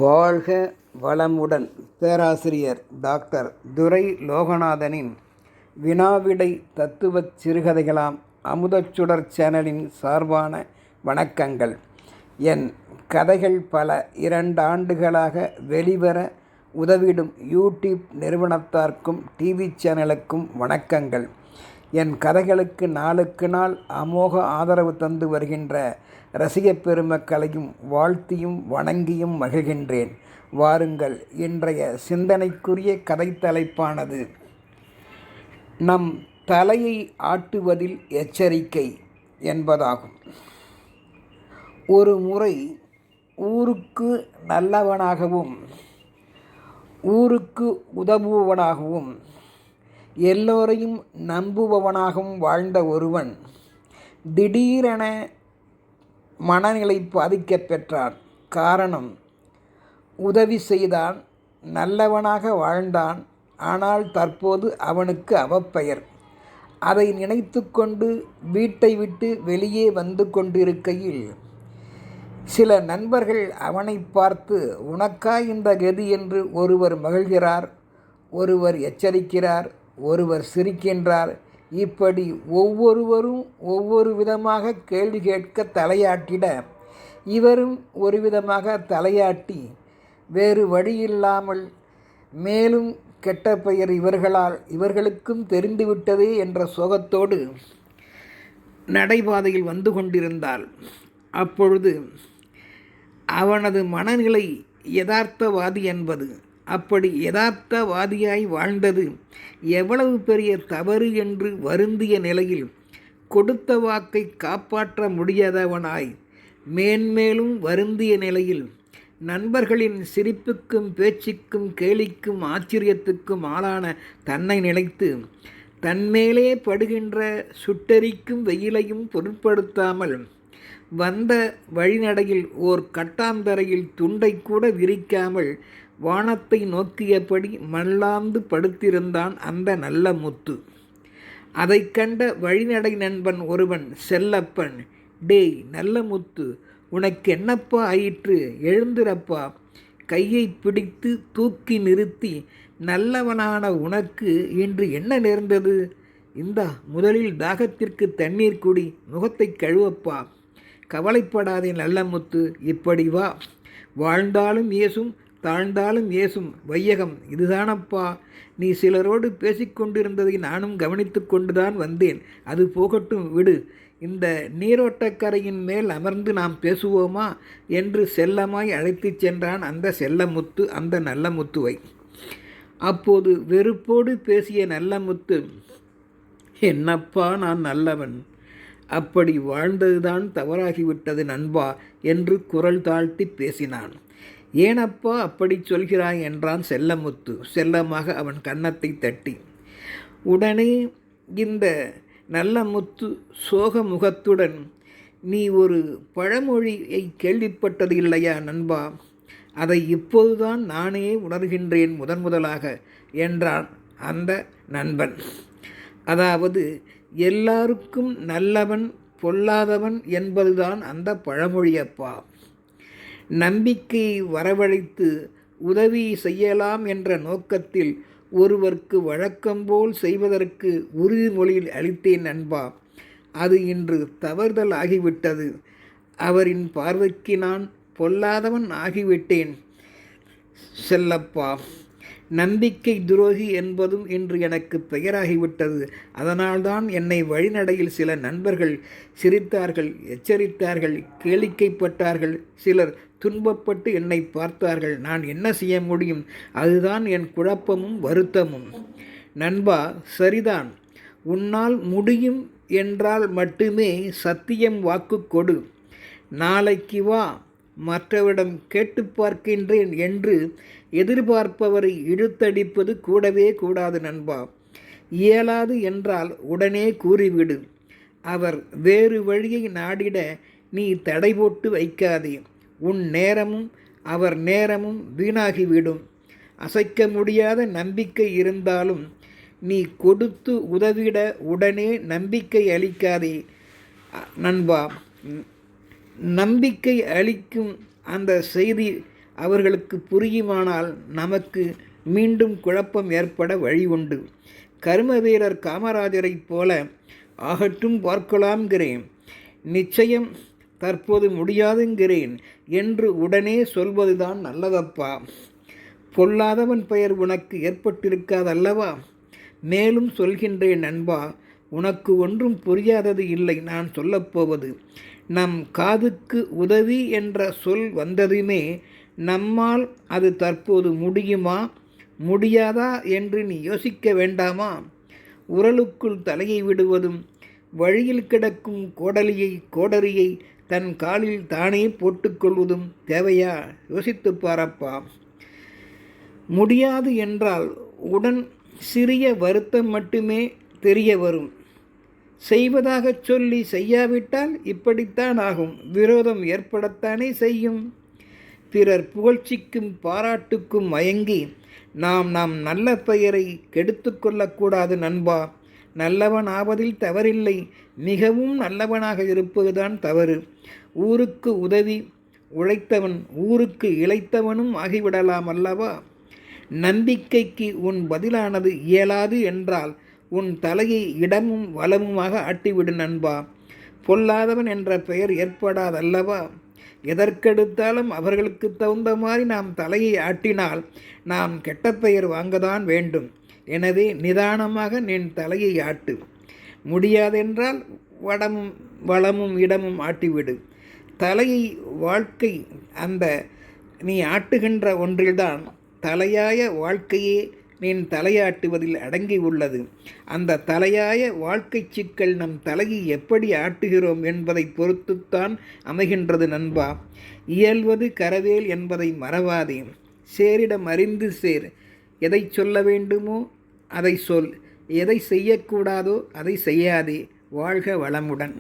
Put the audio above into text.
வாழ்க வளமுடன். பேராசிரியர் டாக்டர் துரை லோகநாதனின் வினாவிடை தத்துவச் சிறுகதைகளாம் அமுதச்சுடர் சேனலின் சார்பான வணக்கங்கள். என் கதைகள் பல 2 ஆண்டுகளாக வெளிவர உதவிடும் யூடியூப் நிறுவனத்தார்க்கும் டிவி சேனலுக்கும் வணக்கங்கள். என் கதைகளுக்கு நாளுக்கு நாள் அமோக ஆதரவு தந்து வருகின்ற ரசிகப் பெருமக்களையும் வாழ்த்தியும் வணங்கியும் மகிழ்கின்றேன். வாருங்கள், இன்றைய சிந்தனைக்குரிய கதை தலைப்பானது நம் தலையை ஆட்டுவதில் எச்சரிக்கை என்பதாகும். ஒரு முறை ஊருக்கு நல்லவனாகவும் ஊருக்கு உதவுபவனாகவும் எல்லோரையும் நம்புபவனாகவும் வாழ்ந்த ஒருவன் திடீரென மனநிலை பாதிக்கப் பெற்றான். காரணம், உதவி செய்தான், நல்லவனாக வாழ்ந்தான். ஆனால் தற்போது அவனுக்கு அவப்பெயர். அதை நினைத்து கொண்டு வீட்டை விட்டு வெளியே வந்து கொண்டிருக்கையில் சில நண்பர்கள் அவனை பார்த்து, உனக்கா இந்த கதி என்று ஒருவர் மகிழ்கிறார், ஒருவர் எச்சரிக்கிறார், ஒருவர் சிரிக்கின்றார். இப்படி ஒவ்வொருவரும் ஒவ்வொரு விதமாக கேள்வி கேட்க தலையாட்டிட, இவரும் ஒரு விதமாக தலையாட்டி வேறு வழியில்லாமல் மேலும் கெட்ட பெயர் இவர்களுக்கும் தெரிந்துவிட்டதே என்ற சோகத்தோடு நடைபாதையில் வந்து கொண்டிருந்தாள். அப்பொழுது அவனது மனநிலை யதார்த்தவாதி என்பது, அப்படி யதார்த்தவாதியாய் வாழ்ந்தது எவ்வளவு பெரிய தவறு என்று வருந்திய நிலையில், கொடுத்த வாக்கை காப்பாற்ற முடியாதவனாய் மேன்மேலும் வருந்திய நிலையில், நண்பர்களின் சிரிப்புக்கும் பேச்சுக்கும் கேலிக்கும் ஆச்சரியத்துக்கும் ஆளான தன்னை நினைத்து தன்மேலே படுகின்ற சுட்டெரிக்கும் வெயிலையும் பொருட்படுத்தாமல் வந்த வழிநடையில் ஓர் கட்டாந்தரையில் துண்டை கூட விரிக்காமல் வானத்தை நோக்கியபடி மல்லாந்து படுத்திருந்தான் அந்த நல்ல முத்து. அதை கண்ட வழிநடை நண்பன் ஒருவன், செல்லப்பன், டேய் நல்ல முத்து, உனக்கு என்னப்பா ஆயிற்று, எழுந்திரப்பா. கையை பிடித்து தூக்கி நிறுத்தி, நல்லவனான உனக்கு இன்று என்ன நேர்ந்தது? இந்தா முதலில் தாகத்திற்கு தண்ணீர் குடி, முகத்தை கழுவப்பா. கவலைப்படாதே நல்ல முத்து, இப்படி வா. வாழ்ந்தாலும் ஏசும் தாழ்ந்தாலும் ஏசும் வையகம் இதுதானப்பா. நீ சிலரோடு பேசிக்கொண்டிருந்ததை நானும் கவனித்து கொண்டுதான் வந்தேன். அது போகட்டும், விடு. இந்த நீரோட்டக்கரையின் மேல் அமர்ந்து நாம் பேசுவோமா என்று செல்லமாய் அழைத்துச் சென்றான் அந்த செல்லமுத்து அந்த நல்ல முத்துவை. அப்போது வெறுப்போடு பேசிய நல்ல முத்து, என்னப்பா நான் நல்லவன், அப்படி வாழ்ந்ததுதான் தவறாகிவிட்டது நண்பா என்று குரல் தாழ்த்தி பேசினான். ஏனப்பா அப்படி சொல்கிறாய் என்றான் செல்லமுத்து செல்லமாக அவன் கன்னத்தை தட்டி. உடனே இந்த நல்ல முத்து சோக முகத்துடன், நீ ஒரு பழமொழியை கேள்விப்பட்டது இல்லையா நண்பா? அதை இப்போதுதான் நானே உணர்கின்றேன் முதலாக என்றான் அந்த நண்பன். அதாவது, எல்லாருக்கும் நல்லவன் பொல்லாதவன் என்பதுதான் அந்த பழமொழியப்பா. நம்பிக்கை வரவழைத்து உதவி செய்யலாம் என்ற நோக்கத்தில் ஒருவருக்கு வழக்கம்போல் செய்வதற்கு உறுதிமொழியில் அளித்தேன் நண்பா. அது இன்று தவறுதல் ஆகிவிட்டது. அவரின் பார்வைக்கு நான் பொல்லாதவன் ஆகிவிட்டேன் செல்லப்பா. நம்பிக்கை துரோகி என்பதும் இன்று எனக்கு பெயராகிவிட்டது. அதனால்தான் என்னை வழிநடையில் சில நண்பர்கள் சிரித்தார்கள், எச்சரித்தார்கள், கேளிக்கைப்பட்டார்கள். சிலர் துன்பப்பட்டு என்னை பார்த்தார்கள். நான் என்ன செய்ய முடியும்? அதுதான் என் குழப்பமும் வருத்தமும். நண்பா, சரிதான். உன்னால் முடியும் என்றால் மட்டுமே சத்தியம் வாக்கு கொடு. நாளைக்கு வா, மற்றவரிடம் கேட்டு பார்க்கின்றேன் என்று எதிர்பார்ப்பவரை இழுத்தடிப்பது கூடவே கூடாது நண்பா. இயலாது என்றால் உடனே கூறிவிடு. அவர் வேறு வழியை நாடிட நீ தடை போட்டு வைக்காதே. உன் நேரமும் அவர் நேரமும் வீணாகிவிடும். அசைக்க முடியாத நம்பிக்கை இருந்தாலும் நீ கொடுத்து உதவிட உடனே நம்பிக்கை அளிக்காதே நண்பா. நம்பிக்கை அளிக்கும் அந்த செய்தி அவர்களுக்கு புரியுமானால் நமக்கு மீண்டும் குழப்பம் ஏற்பட வழி உண்டு. கர்ம வீரர் காமராஜரைப் போல ஆகட்டும் பார்க்கலாம்கிறேன், நிச்சயம் தற்போது முடியாதுங்கிறேன் என்று உடனே சொல்வதுதான் நல்லதப்பா. பொல்லாதவன் பெயர் உனக்கு ஏற்பட்டிருக்காதல்லவா? மேலும் சொல்கின்றேன் நண்பா, உனக்கு ஒன்றும் புரியாதது இல்லை நான் சொல்லப்போவது. நம் காதுக்கு உதவி என்ற சொல் வந்ததுமே நம்மால் அது தற்போது முடியுமா முடியாதா என்று நீ யோசிக்க வேண்டாமா? உரலுக்குள் தலையை விடுவதும் வழியில் கிடக்கும் கோடரியை தன் காலில் தானே போட்டுக்கொள்வதும் தேவையா? யோசித்து பாரப்பா. முடியாது என்றால் உடன் சிறிய வருத்தம் மட்டுமே தெரிய வரும். செய்வதாகச் சொல்லி செய்யாவிட்டால் இப்படித்தான் ஆகும். விரோதம் ஏற்படத்தானே செய்யும். பிறர் புகழ்ச்சிக்கும் பாராட்டுக்கும் மயங்கி நாம் நல்ல பெயரை கெடுத்து கொள்ளக்கூடாது நண்பா. நல்லவன் ஆவதில் தவறில்லை, மிகவும் நல்லவனாக இருப்பதுதான் தவறு. ஊருக்கு உதவி உழைத்தவன் ஊருக்கு இளைத்தவனும் ஆகிவிடலாம் அல்லவா? நம்பிக்கைக்கு உன் பதிலானது இயலாது என்றால் உன் தலையை இடமும் வலமுமாக ஆட்டிவிடு நண்பா. பொல்லாதவன் என்ற பெயர் ஏற்படாதல்லவா? எதற்கெடுத்தாலும் அவர்களுக்கு தகுந்த மாதிரி நாம் தலையை ஆட்டினால் நாம் கெட்ட பெயர் வாங்கத்தான் வேண்டும். எனவே நிதானமாக நின் தலையை ஆட்டு. முடியாதென்றால் வளமும் இடமும் ஆட்டிவிடு. தலையை வாழ்க்கை அந்த நீ ஆட்டுகின்ற ஒன்றில்தான் தலையாய வாழ்க்கையே நின் தலையாட்டுவதில் அடங்கி உள்ளது. அந்த தலையாய வாழ்க்கை சிக்கல் நம் தலையை எப்படி ஆட்டுகிறோம் என்பதை பொறுத்துத்தான் அமைகின்றது நண்பா. இயல்வது கரவேல் என்பதை மறவாதே. சேரிடம் அறிந்து சேர். எதை சொல்ல வேண்டுமோ அதை சொல், எதை செய்யக்கூடாதோ அதை செய்யாதே. வாழ்க வளமுடன்.